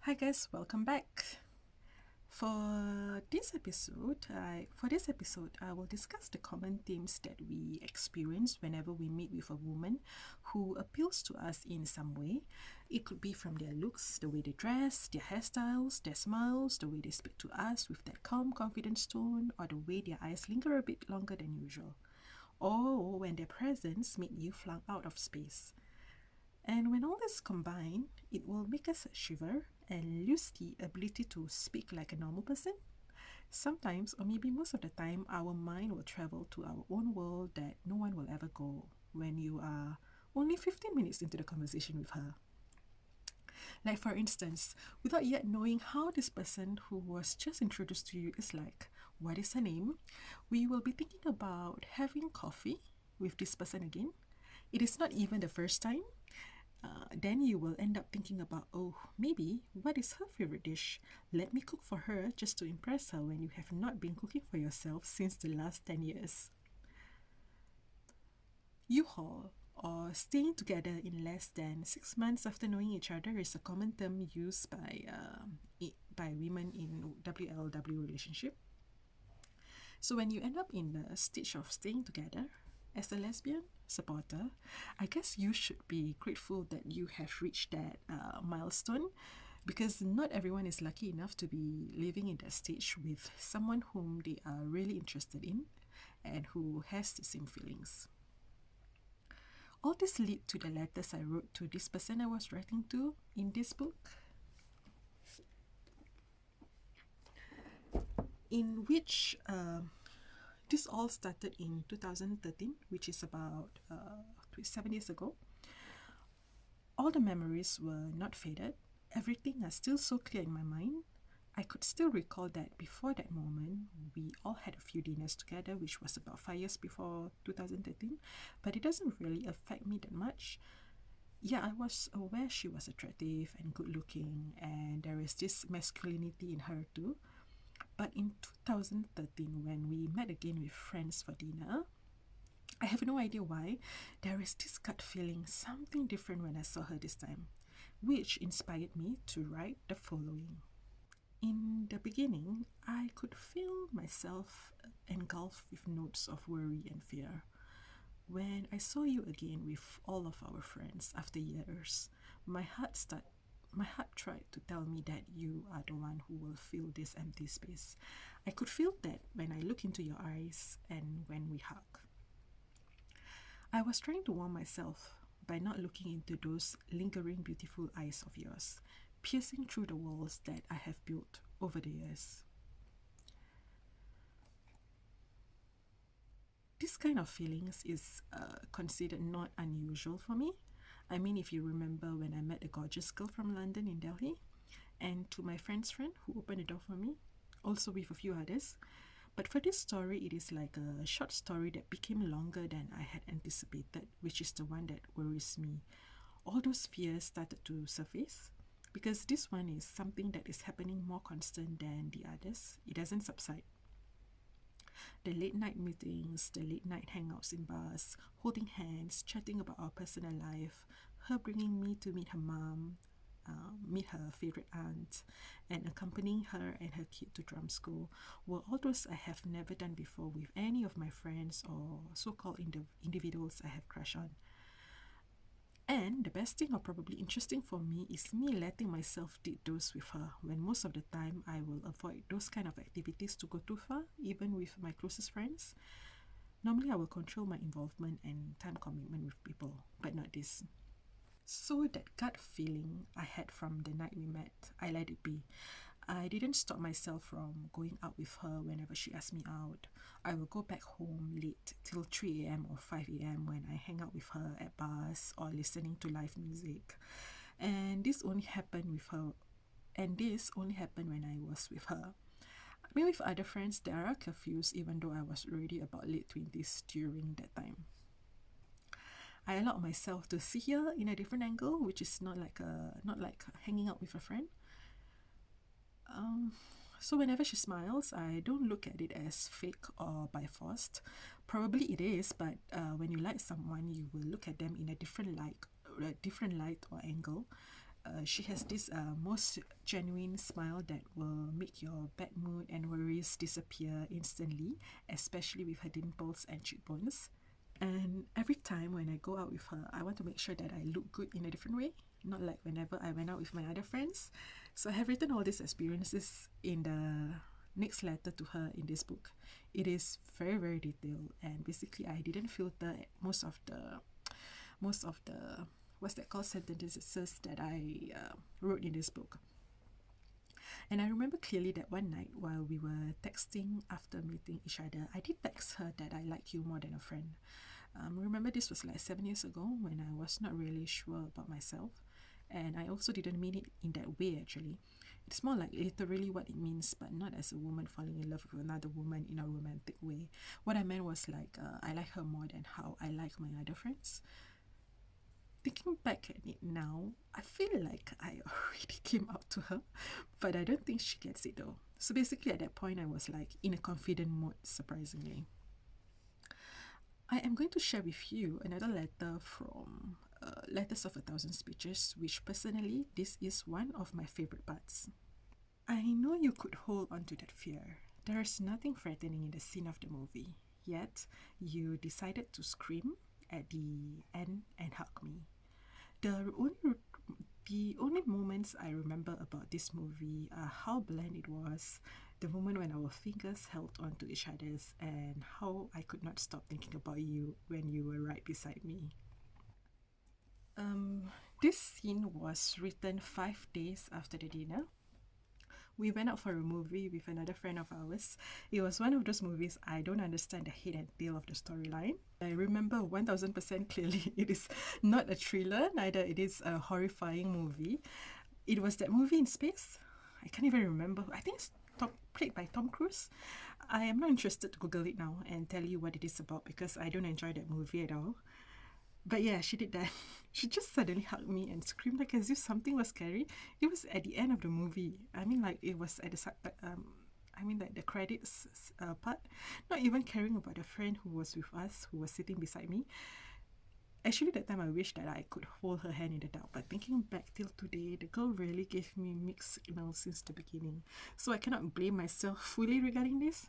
Hi guys, welcome back. For this episode, I will discuss the common themes that we experience whenever we meet with a woman who appeals to us in some way. It could be from their looks, the way they dress, their hairstyles, their smiles, the way they speak to us with that calm, confident tone, or the way their eyes linger a bit longer than usual, or when their presence made you flung out of space. And when all this combined, it will make us shiver and lose the ability to speak like a normal person. Sometimes, or maybe most of the time, our mind will travel to our own world that no one will ever go when you are only 15 minutes into the conversation with her. Like, for instance, without yet knowing how this person who was just introduced to you is like, what is her name, we will be thinking about having coffee with this person again. It is not even the first time. Then you will end up thinking about, oh, maybe what is her favorite dish? Let me cook for her just to impress her when you have not been cooking for yourself since the last 10 years. U-Haul, or staying together in less than 6 months after knowing each other, is a common term used by women in WLW relationship. So when you end up in the stage of staying together as a lesbian supporter, I guess you should be grateful that you have reached that milestone, because not everyone is lucky enough to be living in that stage with someone whom they are really interested in and who has the same feelings. All this lead to the letters I wrote to this person I was writing to in this book, in which this all started in 2013, which is about 7 years ago. All the memories were not faded. Everything is still so clear in my mind. I could still recall that before that moment, we all had a few dinners together, which was about 5 years before 2013, but it doesn't really affect me that much. Yeah, I was aware she was attractive and good looking, and there is this masculinity in her too. But in 2013, when we met again with friends for dinner, I have no idea why, there is this gut feeling something different when I saw her this time, which inspired me to write the following. In the beginning, I could feel myself engulfed with notes of worry and fear. When I saw you again with all of our friends after years, my heart tried to tell me that you are the one who will fill this empty space. I could feel that when I look into your eyes and when we hug. I was trying to warm myself by not looking into those lingering beautiful eyes of yours, piercing through the walls that I have built over the years. This kind of feelings is considered not unusual for me. I mean, if you remember when I met a gorgeous girl from London in Delhi, and to my friend's friend who opened the door for me, also with a few others. But for this story, it is like a short story that became longer than I had anticipated, which is the one that worries me. All those fears started to surface because this one is something that is happening more constant than the others. It doesn't subside. The late night meetings, the late night hangouts in bars, holding hands, chatting about our personal life, her bringing me to meet her mom, meet her favorite aunt, and accompanying her and her kid to drum school were all those I have never done before with any of my friends or so-called individuals I have crush on. And the best thing, or probably interesting for me, is me letting myself did those with her, when most of the time I will avoid those kind of activities to go too far, even with my closest friends. Normally I will control my involvement and time commitment with people, but not this. So that gut feeling I had from the night we met, I let it be. I didn't stop myself from going out with her whenever she asked me out. I will go back home late till 3 a.m. or 5 a.m. when I hang out with her at bars or listening to live music. And this only happened with her. And this only happened when I was with her. I mean, with other friends, there are curfews, even though I was already about late 20s during that time. I allowed myself to see her in a different angle, which is not like hanging out with a friend. So whenever she smiles, I don't look at it as fake or by forced. Probably it is, but when you like someone, you will look at them in a different light or angle. She has this most genuine smile that will make your bad mood and worries disappear instantly, especially with her dimples and cheekbones. And every time when I go out with her, I want to make sure that I look good in a different way, not like whenever I went out with my other friends. So I have written all these experiences in the next letter to her in this book. It is very, very detailed, and basically I didn't filter most of the what's that called sentences that I wrote in this book. And I remember clearly that one night while we were texting after meeting each other, I did text her that I like you more than a friend. Remember, this was like 7 years ago when I was not really sure about myself, and I also didn't mean it in that way actually. It's more like literally what it means, but not as a woman falling in love with another woman in a romantic way. What I meant was like, I like her more than how I like my other friends. Thinking back at it now, I feel like I already came out to her, but I don't think she gets it though. So basically, at that point, I was like in a confident mode, surprisingly. I am going to share with you another letter from Letters of a Thousand Speeches, which personally, this is one of my favorite parts. I know you could hold on to that fear. There is nothing threatening in the scene of the movie, yet you decided to scream at the end and hug me. The only the only moments I remember about this movie are how bland it was, the moment when our fingers held onto each other's, and how I could not stop thinking about you when you were right beside me. This scene was written 5 days after the dinner. We went out for a movie with another friend of ours. It was one of those movies I don't understand the head and tail of the storyline. I remember 1000% clearly it is not a thriller, neither it is a horrifying movie. It was that movie in space. I can't even remember. I think it's played by Tom Cruise. I am not interested to Google it now and tell you what it is about because I don't enjoy that movie at all. But yeah, she did that. She just suddenly hugged me and screamed like as if something was scary. It was at the end of the movie. I mean, like it was at like the credits part. Not even caring about the friend who was with us, who was sitting beside me. Actually, that time I wish that I could hold her hand in the dark. But thinking back till today, the girl really gave me mixed signals since the beginning. So I cannot blame myself fully regarding this.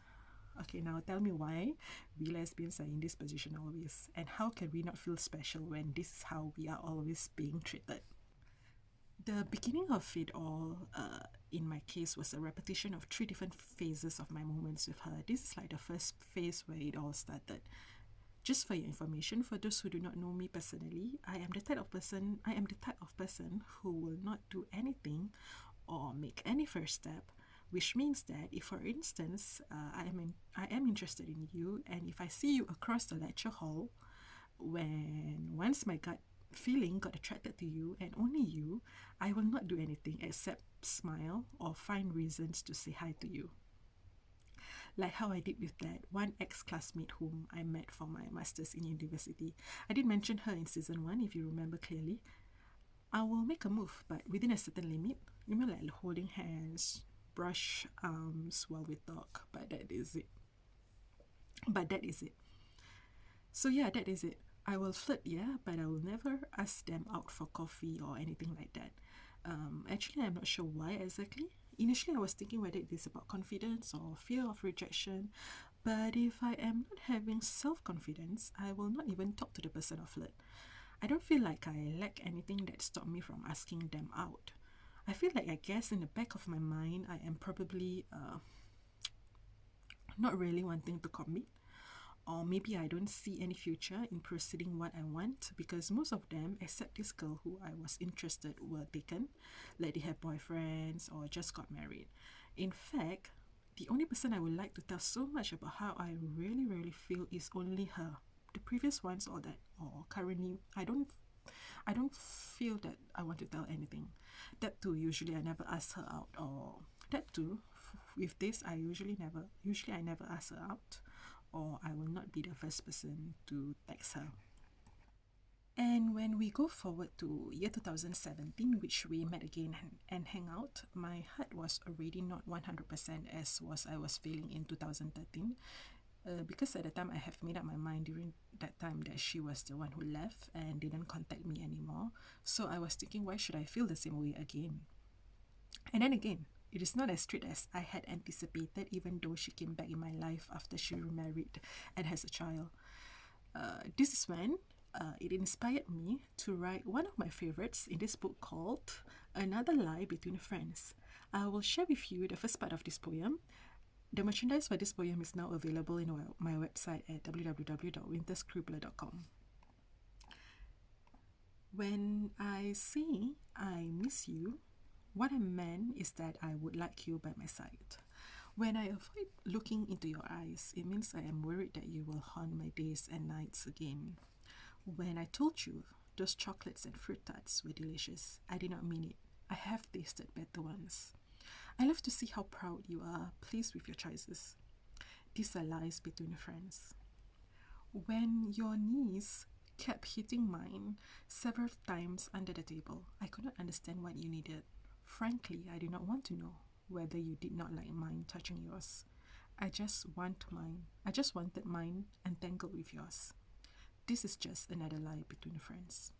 Okay, now tell me why we lesbians are in this position always, and how can we not feel special when this is how we are always being treated? The beginning of it all, in my case, was a repetition of 3 different phases of my moments with her. This is like the first phase where it all started. Just for your information, for those who do not know me personally, I am the type of person who will not do anything or make any first step, which means that if, for instance, I am interested in you, and if I see you across the lecture hall, when once my gut feeling got attracted to you and only you, I will not do anything except smile or find reasons to say hi to you. Like how I did with that one ex-classmate whom I met for my master's in university. I did mention her in season 1, if you remember clearly. I will make a move, but within a certain limit. You know, like holding hands, brush arms while we talk, but that is it. So yeah, that is it. I will flirt, yeah, but I will never ask them out for coffee or anything like that. Actually, I'm not sure why exactly. Initially, I was thinking whether it is about confidence or fear of rejection, but if I am not having self-confidence, I will not even talk to the person or flirt. I don't feel like I lack anything that stopped me from asking them out. I guess in the back of my mind, I am probably not really wanting to commit, or maybe I don't see any future in pursuing what I want because most of them, except this girl who I was interested, were taken, like they have boyfriends or just got married. In fact, the only person I would like to tell so much about how I really, really feel is only her. The previous ones or currently, I don't feel that I want to tell anything. That too, usually I never ask her out, or that too, with this I usually I never ask her out, or I will not be the first person to text her. And when we go forward to year 2017, which we met again and hang out, my heart was already not 100% as I was feeling in 2013. Because at the time I have made up my mind during that time that she was the one who left and didn't contact me anymore. So I was thinking, why should I feel the same way again? And then again, it is not as straight as I had anticipated, even though she came back in my life after she remarried and has a child. This is when it inspired me to write one of my favorites in this book called Another Lie Between Friends. I will share with you the first part of this poem. The merchandise for this poem is now available in my website at www.winterscribbler.com. When I say I miss you, what I meant is that I would like you by my side. When I avoid looking into your eyes, it means I am worried that you will haunt my days and nights again. When I told you those chocolates and fruit tarts were delicious, I did not mean it. I have tasted better ones. I love to see how proud you are, pleased with your choices. These are lies between friends. When your knees kept hitting mine several times under the table, I could not understand what you needed. Frankly, I did not want to know whether you did not like mine touching yours. I just wanted mine entangled with yours. This is just another lie between friends.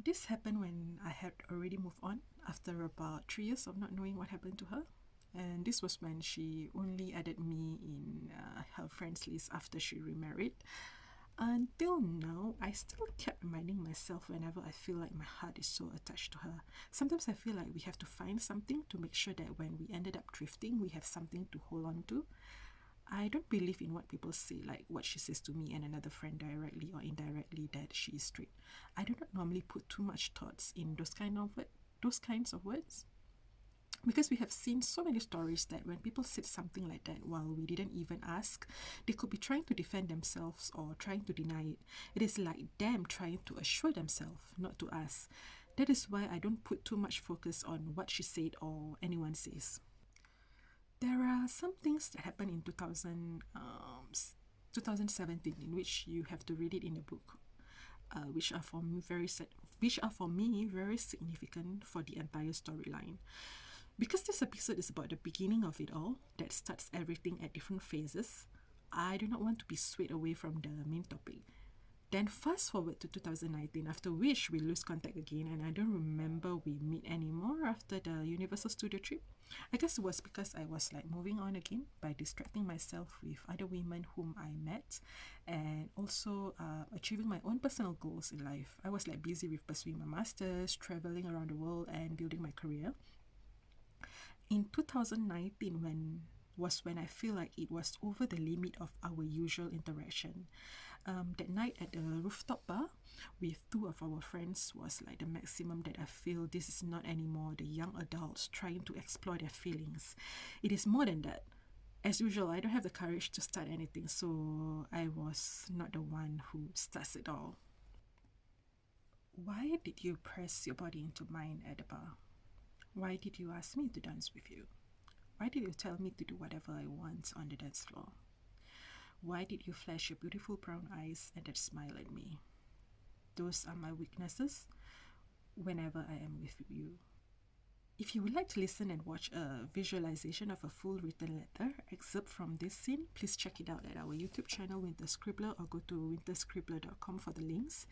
This happened when I had already moved on after about 3 years of not knowing what happened to her. And this was when she only added me in her friends list after she remarried. Until now, I still kept reminding myself whenever I feel like my heart is so attached to her. Sometimes I feel like we have to find something to make sure that when we ended up drifting, we have something to hold on to. I don't believe in what people say, like what she says to me and another friend directly or indirectly that she is straight. I do not normally put too much thoughts in those kinds of words. Because we have seen so many stories that when people said something like that while we didn't even ask, they could be trying to defend themselves or trying to deny it. It is like them trying to assure themselves, not to us. That is why I don't put too much focus on what she said or anyone says. There are some things that happened in 2017 in which you have to read it in the book, which are for me very significant for the entire storyline. Because this episode is about the beginning of it all, that starts everything at different phases, I do not want to be swayed away from the main topic. Then fast forward to 2019, after which we lose contact again, and I don't remember we meet anymore after the Universal Studio trip. I guess it was because I was like moving on again by distracting myself with other women whom I met, and also achieving my own personal goals in life. I was like busy with pursuing my masters, traveling around the world, and building my career. In 2019, when I feel like it was over the limit of our usual interaction. That night at the rooftop bar with two of our friends was like the maximum that I feel this is not anymore the young adults trying to explore their feelings. It is more than that. As usual, I don't have the courage to start anything, so I was not the one who starts it all. Why did you press your body into mine at the bar? Why did you ask me to dance with you? Why did you tell me to do whatever I want on the dance floor? Why did you flash your beautiful brown eyes and that smile at me? Those are my weaknesses whenever I am with you. If you would like to listen and watch a visualization of a full written letter excerpt from this scene, please check it out at our YouTube channel Winter Scribbler or go to winterscribbler.com for the links.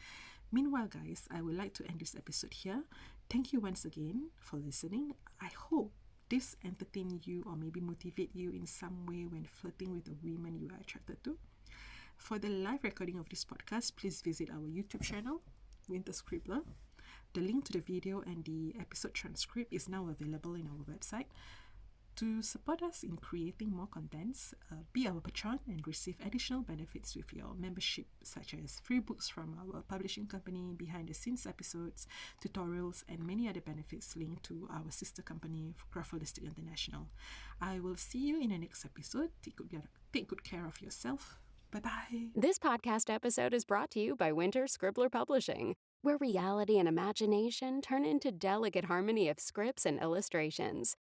Meanwhile, guys, I would like to end this episode here. Thank you once again for listening. I hope this entertain you or maybe motivate you in some way when flirting with the women you are attracted to. For the live recording of this podcast, please visit our YouTube channel, Winter Scribbler. The link to the video and the episode transcript is now available in our website. To support us in creating more contents, be our patron and receive additional benefits with your membership, such as free books from our publishing company, behind-the-scenes episodes, tutorials, and many other benefits linked to our sister company, Grapholistic International. I will see you in the next episode. Take good care of yourself. Bye-bye. This podcast episode is brought to you by Winter Scribbler Publishing, where reality and imagination turn into delicate harmony of scripts and illustrations.